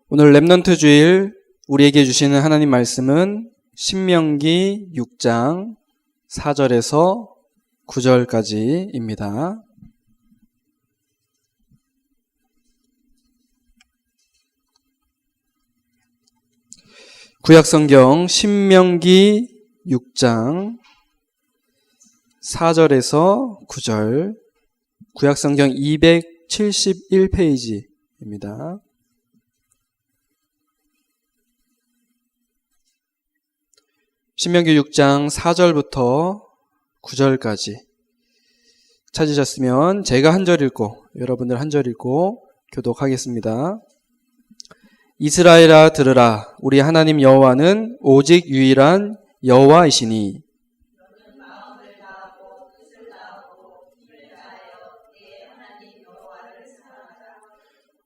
오늘 렘넌트 주일 우리에게 주시는 하나님 말씀은 신명기 6장 4절에서 9절까지입니다. 구약성경 신명기 6장 4절에서 9절, 구약성경 271페이지입니다. 신명기 6장 4절부터 9절까지 찾으셨으면 제가 한 절 읽고 여러분들 한 절 읽고 교독하겠습니다. 이스라엘아 들으라. 우리 하나님 여호와는 오직 유일한 여호와이시니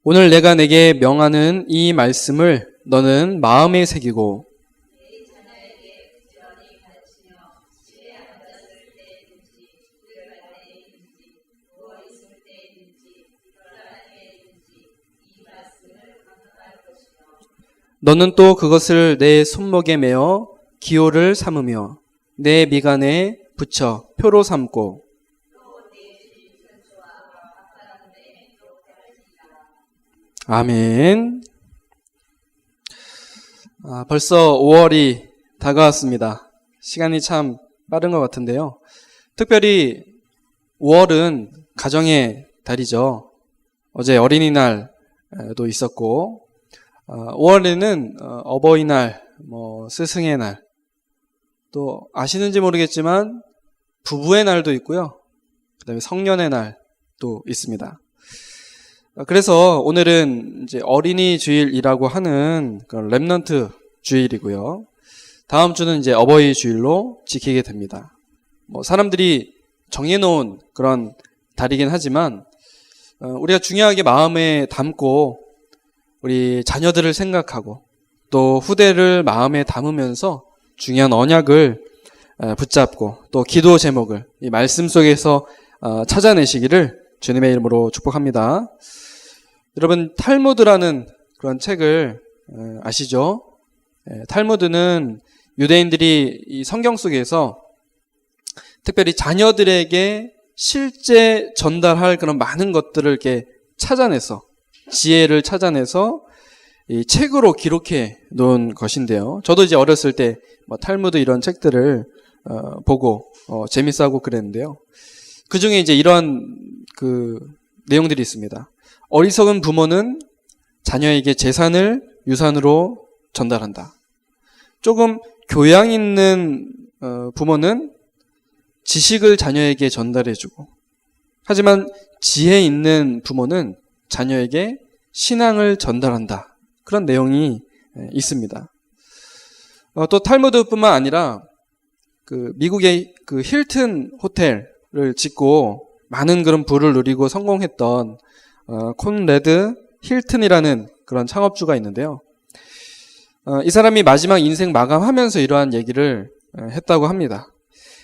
오늘 내가 내게 명하는 이 말씀을 너는 마음에 새기고 너는 또 그것을 내 손목에 매어 기호를 삼으며 내 미간에 붙여 표로 삼고 아멘. 벌써 5월이 다가왔습니다. 시간이 참 빠른 것 같은데요. 특별히 5월은 가정의 달이죠. 어제 어린이날도 있었고 5월에는 어버이날, 스승의 날, 또 아시는지 모르겠지만 부부의 날도 있고요. 그 다음에 성년의 날도 있습니다. 그래서 오늘은 이제 어린이 주일이라고 하는 그런 렘넌트 주일이고요. 다음 주는 이제 어버이 주일로 지키게 됩니다. 사람들이 정해놓은 그런 달이긴 하지만 우리가 중요하게 마음에 담고 우리 자녀들을 생각하고 또 후대를 마음에 담으면서 중요한 언약을 붙잡고 또 기도 제목을 이 말씀 속에서 찾아내시기를 주님의 이름으로 축복합니다. 여러분 탈무드라는 그런 책을 아시죠? 탈무드는 유대인들이 이 성경 속에서 특별히 자녀들에게 실제 전달할 그런 많은 것들을 이렇게 찾아내서 지혜를 찾아내서 이 책으로 기록해 놓은 것인데요. 저도 이제 어렸을 때 탈무드 이런 책들을 보고 재밌어하고 그랬는데요. 그 중에 이제 이러한 그 내용들이 있습니다. 어리석은 부모는 자녀에게 재산을 유산으로 전달한다. 조금 교양 있는 부모는 지식을 자녀에게 전달해주고, 하지만 지혜 있는 부모는 자녀에게 신앙을 전달한다. 그런 내용이 있습니다. 또 탈무드뿐만 아니라 그 미국의 그 힐튼 호텔을 짓고 많은 그런 부를 누리고 성공했던 콘레드 힐튼이라는 그런 창업주가 있는데요. 이 사람이 마지막 인생 마감하면서 이러한 얘기를 했다고 합니다.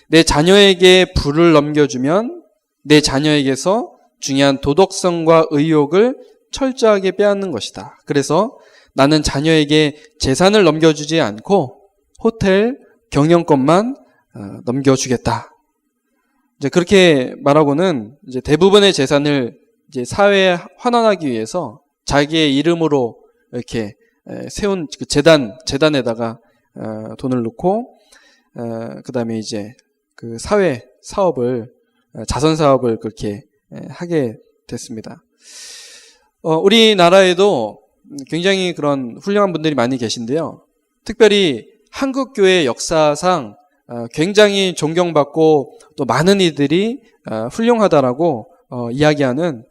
내 자녀에게 부를 넘겨주면 내 자녀에게서 중요한 도덕성과 의욕을 철저하게 빼앗는 것이다. 그래서 나는 자녀에게 재산을 넘겨주지 않고 호텔 경영권만 넘겨주겠다. 이제 그렇게 말하고는 이제 대부분의 재산을 이제 사회에 환원하기 위해서 자기의 이름으로 이렇게 세운 그 재단에다가 돈을 넣고 그 다음에 이제 그 사회 사업을 자선 사업을 그렇게 하게 됐습니다. 우리나라에도 굉장히 그런 훌륭한 분들이 많이 계신데요. 특별히 한국교회 역사상 굉장히 존경받고 또 많은 이들이 훌륭하다라고 이야기하는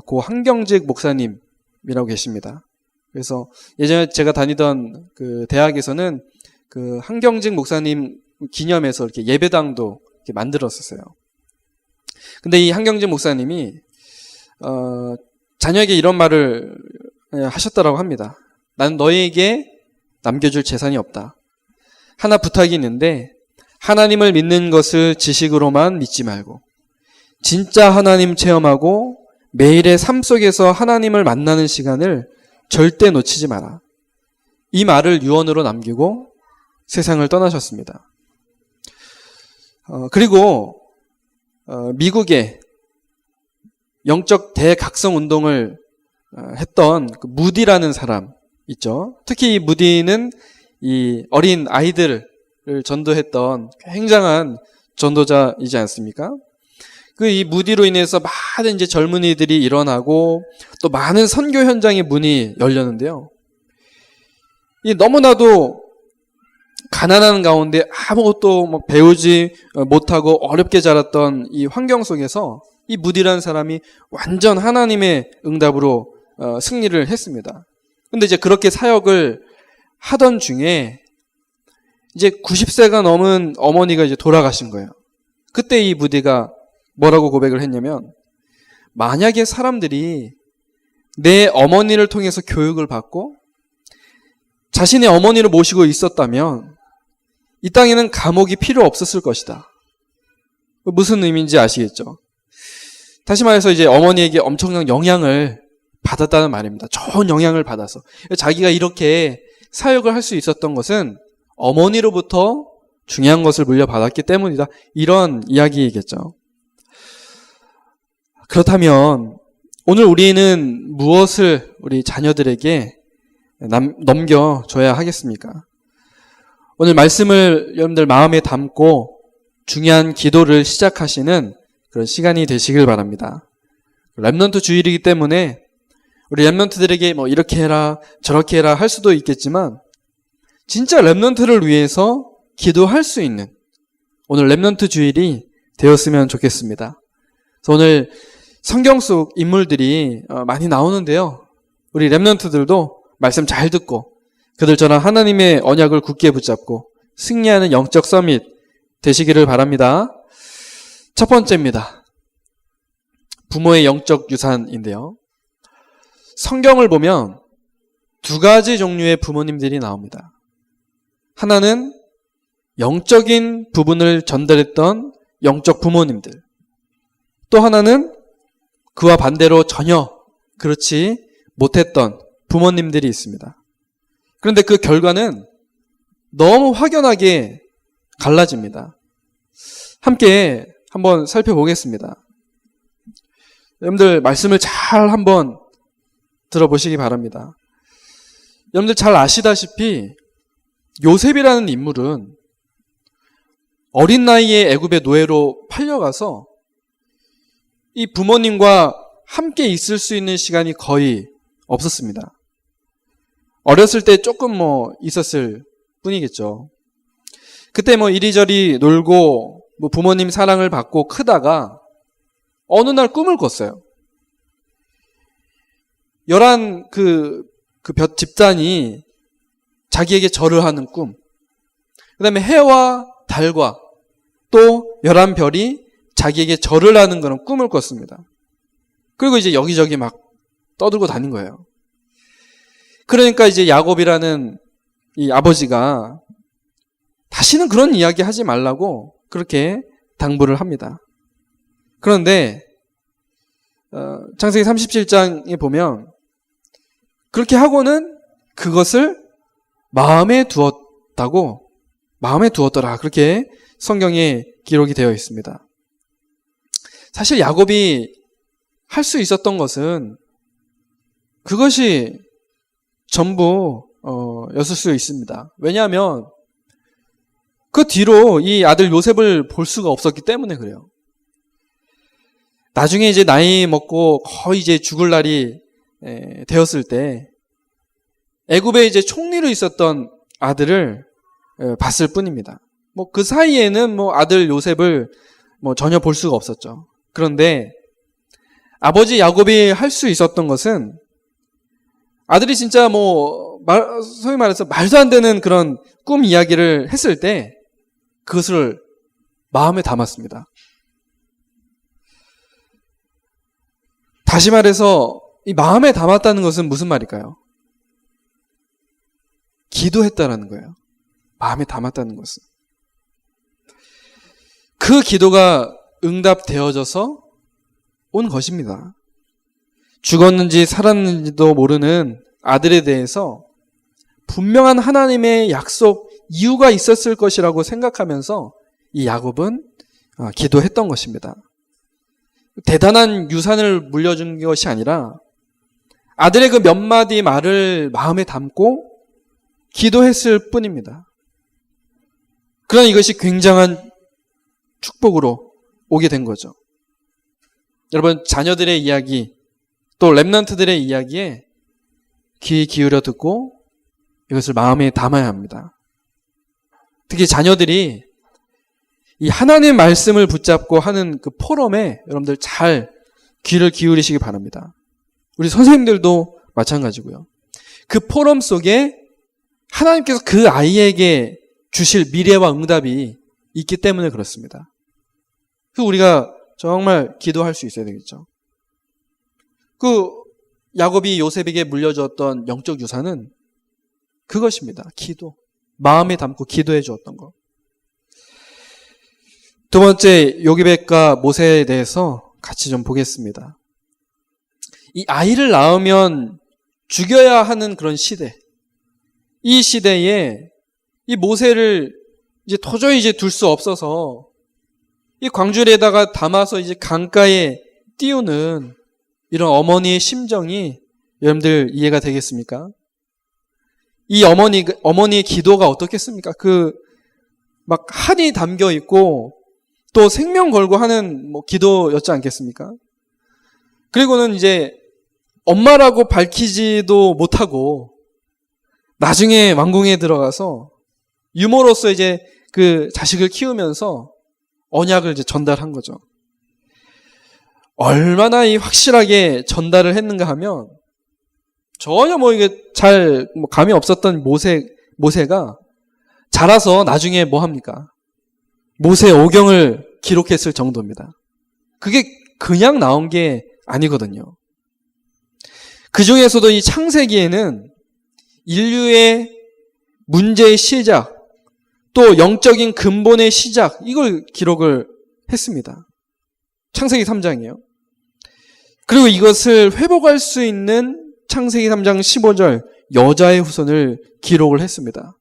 고 한경직 목사님이라고 계십니다. 그래서 예전에 제가 다니던 그 대학에서는 그 한경직 목사님 기념해서 이렇게 예배당도 이렇게 만들었었어요. 근데 이 한경직 목사님이 자녀에게 이런 말을 하셨다라고 합니다. 나는 너희에게 남겨줄 재산이 없다. 하나 부탁이 있는데 하나님을 믿는 것을 지식으로만 믿지 말고 진짜 하나님 체험하고 매일의 삶 속에서 하나님을 만나는 시간을 절대 놓치지 마라. 이 말을 유언으로 남기고 세상을 떠나셨습니다. 그리고 미국의 영적 대각성 운동을 했던 그 무디라는 사람 있죠. 특히 이 무디는 이 어린 아이들을 전도했던 굉장한 전도자이지 않습니까? 그 이 무디로 인해서 많은 이제 젊은이들이 일어나고 또 많은 선교 현장의 문이 열렸는데요. 이 너무나도 가난한 가운데 아무것도 막 배우지 못하고 어렵게 자랐던 이 환경 속에서 이 무디라는 사람이 완전 하나님의 응답으로 승리를 했습니다. 근데 이제 그렇게 사역을 하던 중에 이제 90세가 넘은 어머니가 이제 돌아가신 거예요. 그때 이 무디가 뭐라고 고백을 했냐면, 만약에 사람들이 내 어머니를 통해서 교육을 받고 자신의 어머니를 모시고 있었다면 이 땅에는 감옥이 필요 없었을 것이다. 무슨 의미인지 아시겠죠? 다시 말해서 이제 어머니에게 엄청난 영향을 받았다는 말입니다. 좋은 영향을 받아서. 자기가 이렇게 사역을 할 수 있었던 것은 어머니로부터 중요한 것을 물려받았기 때문이다. 이런 이야기이겠죠. 그렇다면 오늘 우리는 무엇을 우리 자녀들에게 넘겨줘야 하겠습니까? 오늘 말씀을 여러분들 마음에 담고 중요한 기도를 시작하시는 그런 시간이 되시길 바랍니다. 렘넌트 주일이기 때문에 우리 렘넌트들에게 뭐 이렇게 해라 저렇게 해라 할 수도 있겠지만 진짜 렘넌트를 위해서 기도할 수 있는 오늘 렘넌트 주일이 되었으면 좋겠습니다. 그래서 오늘 성경 속 인물들이 많이 나오는데요. 우리 렘넌트들도 말씀 잘 듣고 그들처럼 하나님의 언약을 굳게 붙잡고 승리하는 영적 서밋 되시기를 바랍니다. 첫 번째입니다. 부모의 영적 유산인데요. 성경을 보면 두 가지 종류의 부모님들이 나옵니다. 하나는 영적인 부분을 전달했던 영적 부모님들. 또 하나는 그와 반대로 전혀 그렇지 못했던 부모님들이 있습니다. 그런데 그 결과는 너무 확연하게 갈라집니다. 함께 한번 살펴보겠습니다. 여러분들 말씀을 잘 한번 들어보시기 바랍니다. 여러분들 잘 아시다시피 요셉이라는 인물은 어린 나이에 애굽의 노예로 팔려가서 이 부모님과 함께 있을 수 있는 시간이 거의 없었습니다. 어렸을 때 조금 있었을 뿐이겠죠. 그때 이리저리 놀고 부모님 사랑을 받고 크다가 어느 날 꿈을 꿨어요. 11 집단이 자기에게 절을 하는 꿈. 그 다음에 해와 달과 또 11별이 자기에게 절을 하는 그런 꿈을 꿨습니다. 그리고 이제 여기저기 막 떠들고 다닌 거예요. 그러니까 이제 야곱이라는 이 아버지가 다시는 그런 이야기 하지 말라고 그렇게 당부를 합니다. 그런데 창세기 37장에 보면 그렇게 하고는 그것을 마음에 두었더라. 그렇게 성경에 기록이 되어 있습니다. 사실 야곱이 할 수 있었던 것은 그것이 전부 였을 수 있습니다. 왜냐하면 그 뒤로 이 아들 요셉을 볼 수가 없었기 때문에 그래요. 나중에 이제 나이 먹고 거의 이제 죽을 날이 되었을 때 애굽에 이제 총리로 있었던 아들을 봤을 뿐입니다. 그 사이에는 아들 요셉을 전혀 볼 수가 없었죠. 그런데 아버지 야곱이 할 수 있었던 것은 아들이 진짜 소위 말해서 말도 안 되는 그런 꿈 이야기를 했을 때 그것을 마음에 담았습니다. 다시 말해서 이 마음에 담았다는 것은 무슨 말일까요? 기도했다라는 거예요. 마음에 담았다는 것은. 그 기도가 응답되어져서 온 것입니다. 죽었는지 살았는지도 모르는 아들에 대해서 분명한 하나님의 약속 이유가 있었을 것이라고 생각하면서 이 야곱은 기도했던 것입니다. 대단한 유산을 물려준 것이 아니라 아들의 그 몇 마디 말을 마음에 담고 기도했을 뿐입니다. 그러나 이것이 굉장한 축복으로 오게 된 거죠. 여러분, 자녀들의 이야기, 또 렘넌트들의 이야기에 귀 기울여 듣고 이것을 마음에 담아야 합니다. 특히 자녀들이 이 하나님의 말씀을 붙잡고 하는 그 포럼에 여러분들 잘 귀를 기울이시기 바랍니다. 우리 선생님들도 마찬가지고요. 그 포럼 속에 하나님께서 그 아이에게 주실 미래와 응답이 있기 때문에 그렇습니다. 그래서 우리가 정말 기도할 수 있어야 되겠죠. 그 야곱이 요셉에게 물려주었던 영적 유산은 그것입니다. 기도. 마음에 담고 기도해 주었던 것. 두 번째, 요기벳과 모세에 대해서 같이 좀 보겠습니다. 이 아이를 낳으면 죽여야 하는 그런 시대. 이 시대에 이 모세를 이제 도저히 이제 둘 수 없어서 이 광주리에다가 담아서 이제 강가에 띄우는 이런 어머니의 심정이 여러분들 이해가 되겠습니까? 이 어머니의 기도가 어떻겠습니까? 막 한이 담겨 있고 또 생명 걸고 하는 기도였지 않겠습니까? 그리고는 이제 엄마라고 밝히지도 못하고 나중에 왕궁에 들어가서 유모로서 이제 그 자식을 키우면서 언약을 이제 전달한 거죠. 얼마나 확실하게 전달을 했는가 하면 전혀 이게 잘 감이 없었던 모세가 자라서 나중에 뭐 합니까? 모세 오경을 기록했을 정도입니다. 그게 그냥 나온 게 아니거든요. 그 중에서도 이 창세기에는 인류의 문제의 시작, 또 영적인 근본의 시작, 이걸 기록을 했습니다. 창세기 3장이에요. 그리고 이것을 회복할 수 있는 창세기 3장 15절 여자의 후손을 기록을 했습니다.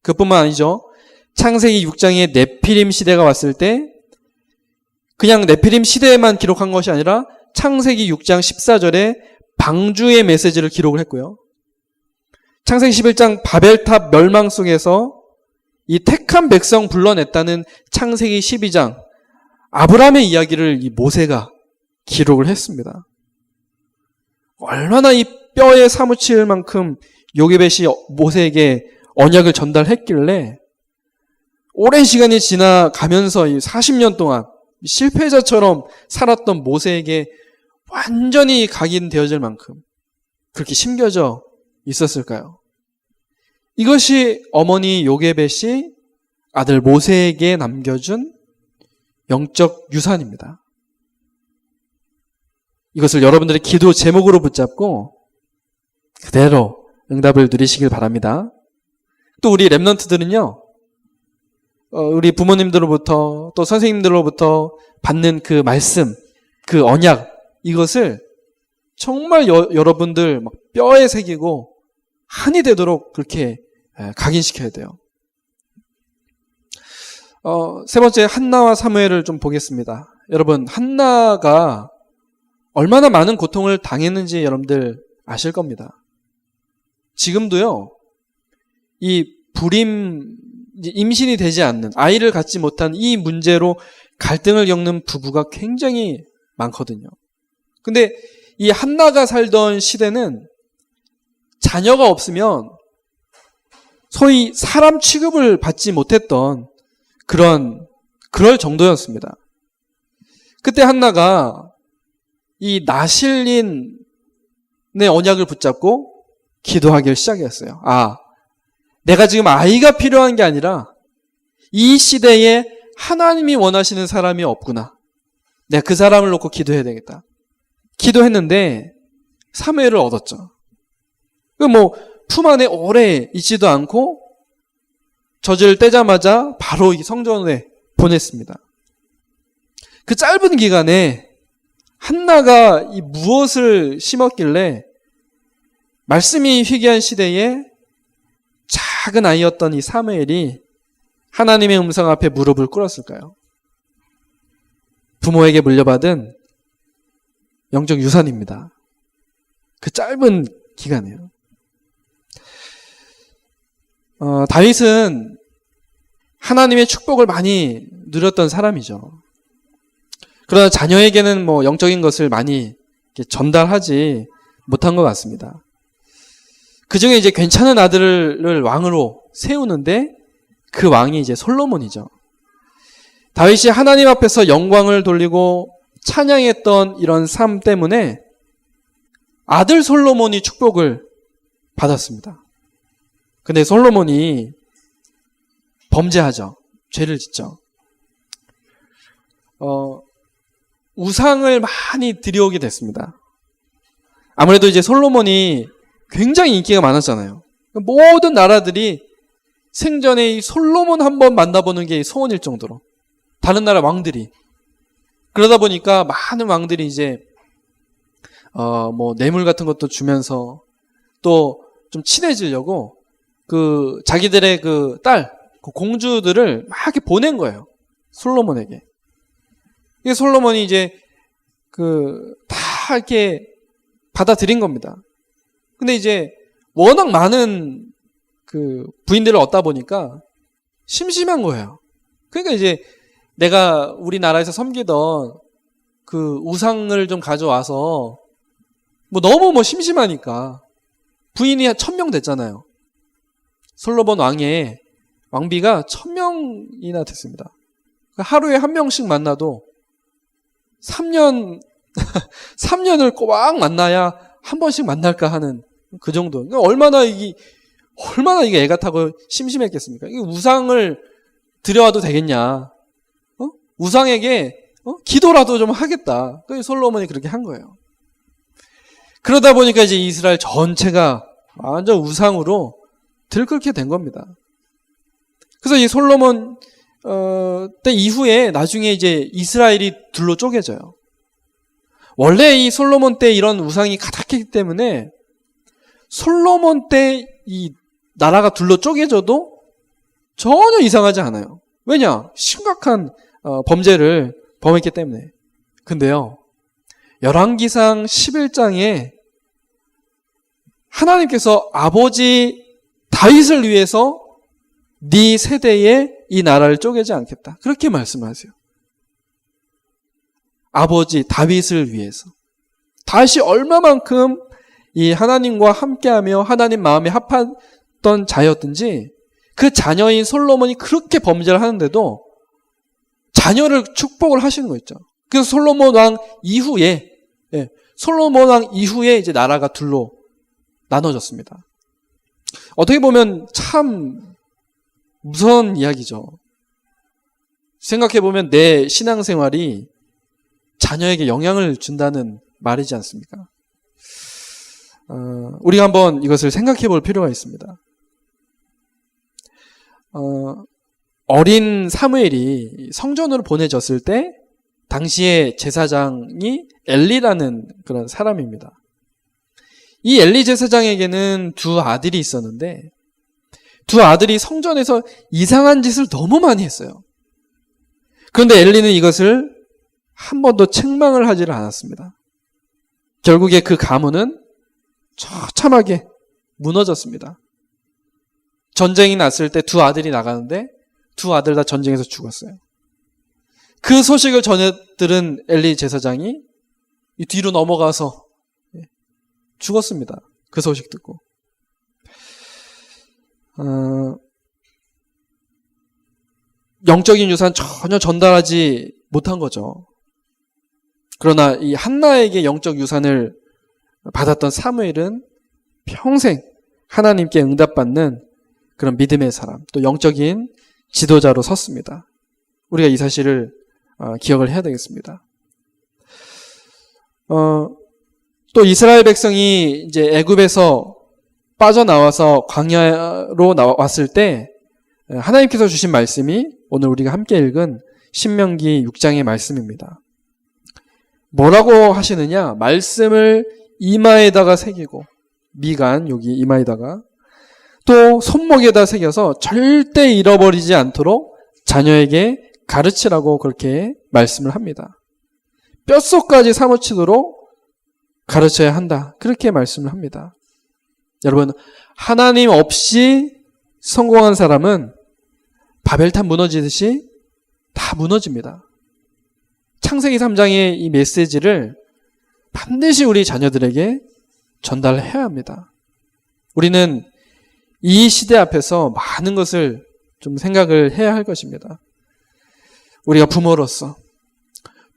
그뿐만 아니죠. 창세기 6장에 네피림 시대가 왔을 때 그냥 네피림 시대에만 기록한 것이 아니라 창세기 6장 14절에 방주의 메시지를 기록을 했고요. 창세기 11장 바벨탑 멸망 속에서 이 택한 백성 불러냈다는 창세기 12장 아브라함의 이야기를 이 모세가 기록을 했습니다. 얼마나 이 뼈에 사무칠 만큼 요게벳이 모세에게 언약을 전달했길래 오랜 시간이 지나가면서 40년 동안 실패자처럼 살았던 모세에게 완전히 각인되어질 만큼 그렇게 심겨져 있었을까요? 이것이 어머니 요게벳이 아들 모세에게 남겨준 영적 유산입니다. 이것을 여러분들의 기도 제목으로 붙잡고 그대로 응답을 누리시길 바랍니다. 또 우리 렘넌트들은요, 우리 부모님들로부터 또 선생님들로부터 받는 그 말씀, 그 언약, 이것을 정말 여러분들 막 뼈에 새기고 한이 되도록 그렇게 각인시켜야 돼요. 세 번째, 한나와 사무엘을 좀 보겠습니다. 여러분, 한나가 얼마나 많은 고통을 당했는지 여러분들 아실 겁니다. 지금도요, 이 임신이 되지 않는, 아이를 갖지 못한 이 문제로 갈등을 겪는 부부가 굉장히 많거든요. 근데 이 한나가 살던 시대는 자녀가 없으면 소위 사람 취급을 받지 못했던 그럴 정도였습니다. 그때 한나가 이 나실린의 언약을 붙잡고 기도하기를 시작했어요. 내가 지금 아이가 필요한 게 아니라 이 시대에 하나님이 원하시는 사람이 없구나. 내가 그 사람을 놓고 기도해야 되겠다. 기도했는데 사무엘을 얻었죠. 품 안에 오래 있지도 않고 젖을 떼자마자 바로 성전에 보냈습니다. 그 짧은 기간에 한나가 무엇을 심었길래 말씀이 희귀한 시대에 작은 아이였던 이 사무엘이 하나님의 음성 앞에 무릎을 꿇었을까요? 부모에게 물려받은 영적 유산입니다. 그 짧은 기간에요. 다윗은 하나님의 축복을 많이 누렸던 사람이죠. 그러나 자녀에게는 영적인 것을 많이 전달하지 못한 것 같습니다. 그 중에 이제 괜찮은 아들을 왕으로 세우는데 그 왕이 이제 솔로몬이죠. 다윗이 하나님 앞에서 영광을 돌리고 찬양했던 이런 삶 때문에 아들 솔로몬이 축복을 받았습니다. 근데 솔로몬이 범죄하죠. 죄를 짓죠. 우상을 많이 들여오게 됐습니다. 아무래도 이제 솔로몬이 굉장히 인기가 많았잖아요. 모든 나라들이 생전에 이 솔로몬 한번 만나보는 게 소원일 정도로, 다른 나라 왕들이. 그러다 보니까 많은 왕들이 이제 뇌물 같은 것도 주면서 또 좀 친해지려고 자기들의 딸, 공주들을 막 이렇게 보낸 거예요. 솔로몬에게. 이게 솔로몬이 이제 다 이렇게 받아들인 겁니다. 근데 이제 워낙 많은 부인들을 얻다 보니까 심심한 거예요. 그러니까 이제 내가 우리나라에서 섬기던 우상을 좀 가져와서 너무 심심하니까 부인이 1000명 됐잖아요. 솔로몬 왕의 왕비가 1000명이나 됐습니다. 하루에 한 명씩 만나도 3년을 꼬박 만나야 한 번씩 만날까 하는 그 정도. 그러니까 얼마나 이게 애가 타고 심심했겠습니까? 이 우상을 들여와도 되겠냐? 우상에게 기도라도 좀 하겠다. 그 솔로몬이 그렇게 한 거예요. 그러다 보니까 이제 이스라엘 전체가 완전 우상으로 들끓게 된 겁니다. 그래서 이 솔로몬 때 이후에 나중에 이제 이스라엘이 둘로 쪼개져요. 원래 이 솔로몬 때 이런 우상이 가득했기 때문에 솔로몬 때 이 나라가 둘로 쪼개져도 전혀 이상하지 않아요. 왜냐? 심각한 범죄를 범했기 때문에. 근데요, 열왕기상 11장에 하나님께서 아버지 다윗을 위해서 네 세대에 이 나라를 쪼개지 않겠다. 그렇게 말씀하세요. 아버지 다윗을 위해서. 다윗이 얼마만큼 이 하나님과 함께하며 하나님 마음에 합했던 자였든지 그 자녀인 솔로몬이 그렇게 범죄를 하는데도 자녀를 축복을 하시는 거 있죠. 그래서 솔로몬 왕 이후에 이제 나라가 둘로 나눠졌습니다. 어떻게 보면 참 무서운 이야기죠. 생각해보면 내 신앙생활이 자녀에게 영향을 준다는 말이지 않습니까? 우리가 한번 이것을 생각해 볼 필요가 있습니다. 어린 사무엘이 성전으로 보내졌을 때 당시의 제사장이 엘리라는 그런 사람입니다. 이 엘리 제사장에게는 두 아들이 있었는데 두 아들이 성전에서 이상한 짓을 너무 많이 했어요. 그런데 엘리는 이것을 한 번도 책망을 하지를 않았습니다. 결국에 그 가문은 처참하게 무너졌습니다. 전쟁이 났을 때 두 아들이 나가는데 두 아들 다 전쟁에서 죽었어요. 그 소식을 전해들은 엘리 제사장이 이 뒤로 넘어가서 죽었습니다. 그 소식 듣고. 영적인 유산 전혀 전달하지 못한 거죠. 그러나 이 한나에게 영적 유산을 받았던 사무엘은 평생 하나님께 응답받는 그런 믿음의 사람, 또 영적인 지도자로 섰습니다. 우리가 이 사실을 기억을 해야 되겠습니다. 또 이스라엘 백성이 이제 애굽에서 빠져나와서 광야로 나왔을 때 하나님께서 주신 말씀이 오늘 우리가 함께 읽은 신명기 6장의 말씀입니다. 뭐라고 하시느냐? 말씀을 이마에다가 새기고 미간 여기 이마에다가 또 손목에다 새겨서 절대 잃어버리지 않도록 자녀에게 가르치라고 그렇게 말씀을 합니다. 뼛속까지 사무치도록 가르쳐야 한다. 그렇게 말씀을 합니다. 여러분, 하나님 없이 성공한 사람은 바벨탑 무너지듯이 다 무너집니다. 창세기 3장의 이 메시지를 반드시 우리 자녀들에게 전달해야 합니다. 우리는 이 시대 앞에서 많은 것을 좀 생각을 해야 할 것입니다. 우리가 부모로서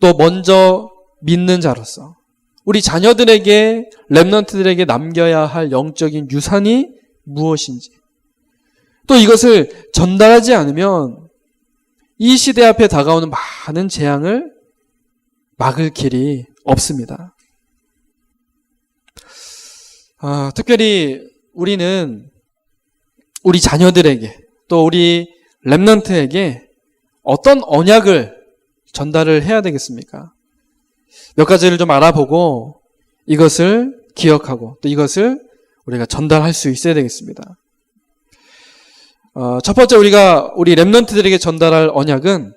또 먼저 믿는 자로서 우리 자녀들에게 렘넌트들에게 남겨야 할 영적인 유산이 무엇인지 또 이것을 전달하지 않으면 이 시대 앞에 다가오는 많은 재앙을 막을 길이 없습니다. 특별히 우리는 우리 자녀들에게 또 우리 렘넌트에게 어떤 언약을 전달을 해야 되겠습니까? 몇 가지를 좀 알아보고 이것을 기억하고 또 이것을 우리가 전달할 수 있어야 되겠습니다. 첫 번째 우리 렘넌트들에게 전달할 언약은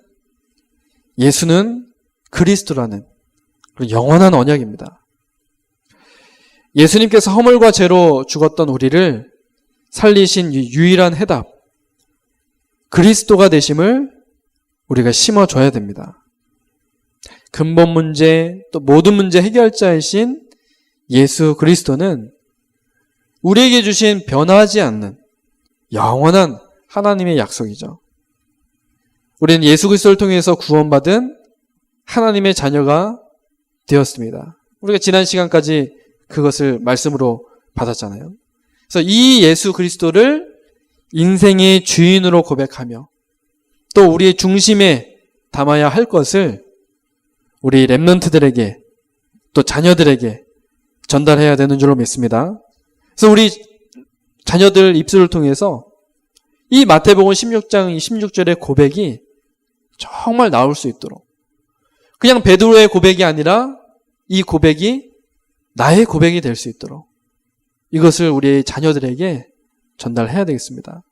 예수는 그리스도라는 영원한 언약입니다. 예수님께서 허물과 죄로 죽었던 우리를 살리신 유일한 해답, 그리스도가 되심을 우리가 심어줘야 됩니다. 근본 문제, 또 모든 문제 해결자이신 예수 그리스도는 우리에게 주신 변하지 않는 영원한 하나님의 약속이죠. 우리는 예수 그리스도를 통해서 구원받은 하나님의 자녀가 되었습니다. 우리가 지난 시간까지 그것을 말씀으로 받았잖아요. 그래서 이 예수 그리스도를 인생의 주인으로 고백하며 또 우리의 중심에 담아야 할 것을 우리 렘넌트들에게 또 자녀들에게 전달해야 되는 줄로 믿습니다. 그래서 우리 자녀들 입술을 통해서 이 마태복음 16장 16절의 고백이 정말 나올 수 있도록 그냥 베드로의 고백이 아니라 이 고백이 나의 고백이 될 수 있도록 이것을 우리 자녀들에게 전달해야 되겠습니다.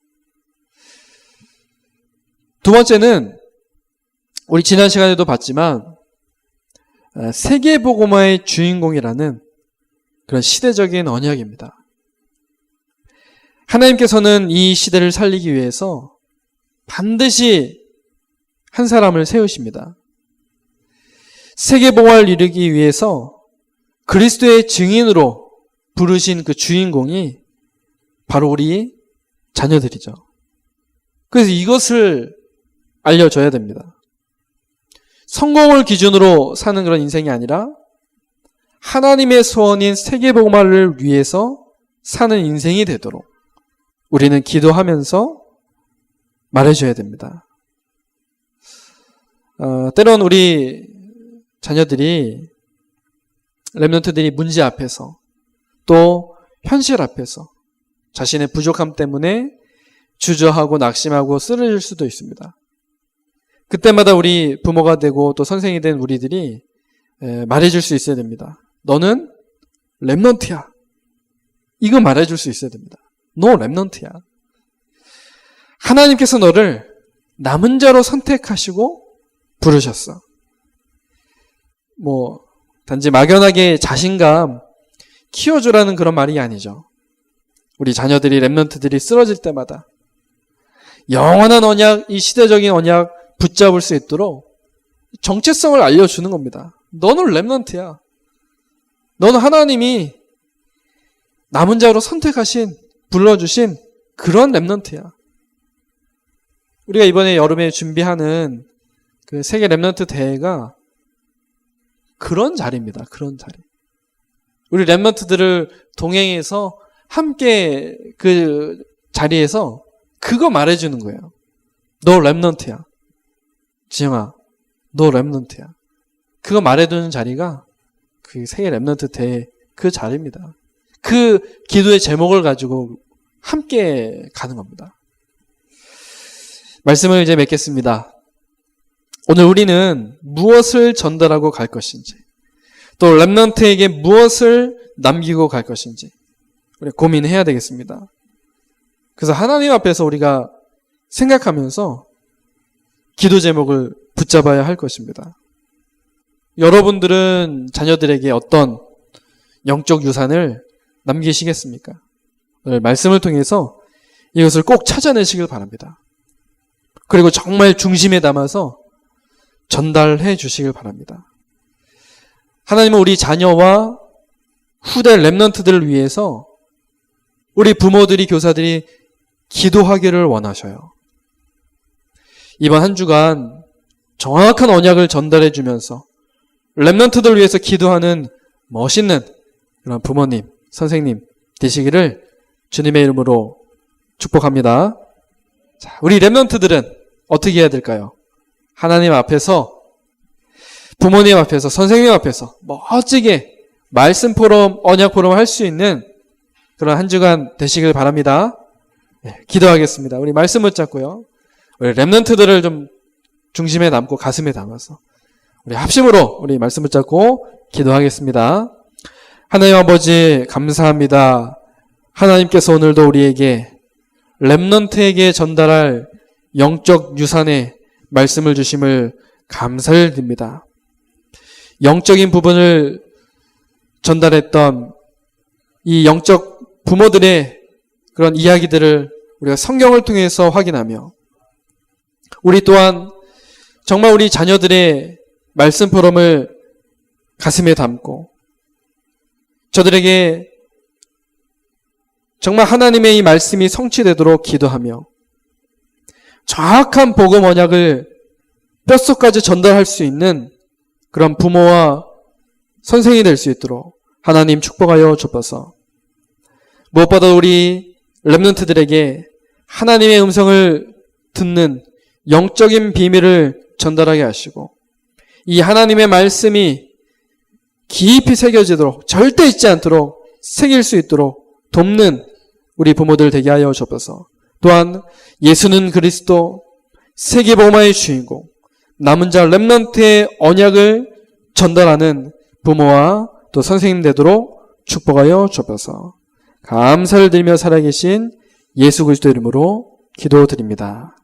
두 번째는 우리 지난 시간에도 봤지만 세계복음화의 주인공이라는 그런 시대적인 언약입니다. 하나님께서는 이 시대를 살리기 위해서 반드시 한 사람을 세우십니다. 세계복음화를 이루기 위해서 그리스도의 증인으로 부르신 그 주인공이 바로 우리 자녀들이죠. 그래서 이것을 알려줘야 됩니다. 성공을 기준으로 사는 그런 인생이 아니라 하나님의 소원인 세계복음화를 위해서 사는 인생이 되도록 우리는 기도하면서 말해줘야 됩니다. 때론 우리 자녀들이 렘넌트들이 문제 앞에서 또 현실 앞에서 자신의 부족함 때문에 주저하고 낙심하고 쓰러질 수도 있습니다. 그때마다 우리 부모가 되고 또 선생이 된 우리들이 말해줄 수 있어야 됩니다. 너는 렘넌트야. 이거 말해줄 수 있어야 됩니다. 너 렘넌트야. 하나님께서 너를 남은 자로 선택하시고 부르셨어. 단지 막연하게 자신감 키워주라는 그런 말이 아니죠. 우리 자녀들이 렘넌트들이 쓰러질 때마다 영원한 언약, 이 시대적인 언약 붙잡을 수 있도록 정체성을 알려주는 겁니다. 너는 렘넌트야. 너는 하나님이 남은 자로 선택하신, 불러주신 그런 렘넌트야. 우리가 이번에 여름에 준비하는 그 세계 렘넌트 대회가 그런 자리입니다. 그런 자리. 우리 렘넌트들을 동행해서 함께 그 자리에서 그거 말해주는 거예요. 너 렘넌트야. 지영아, 너 렘넌트야. 그거 말해주는 자리가 그 세계 렘넌트 대회 그 자리입니다. 그 기도의 제목을 가지고 함께 가는 겁니다. 말씀을 이제 맺겠습니다. 오늘 우리는 무엇을 전달하고 갈 것인지, 또 렘넌트에게 무엇을 남기고 갈 것인지, 우리 고민해야 되겠습니다. 그래서 하나님 앞에서 우리가 생각하면서 기도 제목을 붙잡아야 할 것입니다. 여러분들은 자녀들에게 어떤 영적 유산을 남기시겠습니까? 오늘 말씀을 통해서 이것을 꼭 찾아내시길 바랍니다. 그리고 정말 중심에 담아서 전달해 주시길 바랍니다. 하나님은 우리 자녀와 후대 렘넌트들을 위해서 우리 부모들이, 교사들이 기도하기를 원하셔요. 이번 한 주간 정확한 언약을 전달해 주면서 렘넌트들을 위해서 기도하는 멋있는 그런 부모님, 선생님 되시기를 주님의 이름으로 축복합니다. 자, 우리 렘넌트들은 어떻게 해야 될까요? 하나님 앞에서, 부모님 앞에서, 선생님 앞에서 멋지게 말씀 포럼, 언약 포럼을 할 수 있는 그런 한 주간 되시길 바랍니다. 네, 기도하겠습니다. 우리 말씀 붙잡고요. 우리 렘넌트들을 좀 중심에 담고 가슴에 담아서 우리 합심으로 우리 말씀 붙잡고 기도하겠습니다. 하나님 아버지 감사합니다. 하나님께서 오늘도 우리에게 렘넌트에게 전달할 영적 유산의 말씀을 주심을 감사를 드립니다. 영적인 부분을 전달했던 이 영적 부모들의 그런 이야기들을 우리가 성경을 통해서 확인하며 우리 또한 정말 우리 자녀들의 말씀 포럼을 가슴에 담고 저들에게 정말 하나님의 이 말씀이 성취되도록 기도하며 정확한 복음 언약을 뼛속까지 전달할 수 있는 그런 부모와 선생이 될 수 있도록 하나님 축복하여 주옵소서. 무엇보다 우리 렘넌트들에게 하나님의 음성을 듣는 영적인 비밀을 전달하게 하시고 이 하나님의 말씀이 깊이 새겨지도록 절대 잊지 않도록 새길 수 있도록 돕는 우리 부모들 되게 하여 주옵소서. 또한 예수는 그리스도 세계복음화의 주인공 남은 자 렘넌트의 언약을 전달하는 부모와 또 선생님 되도록 축복하여 주옵소서. 감사를 드리며 살아계신 예수 그리스도 이름으로 기도드립니다.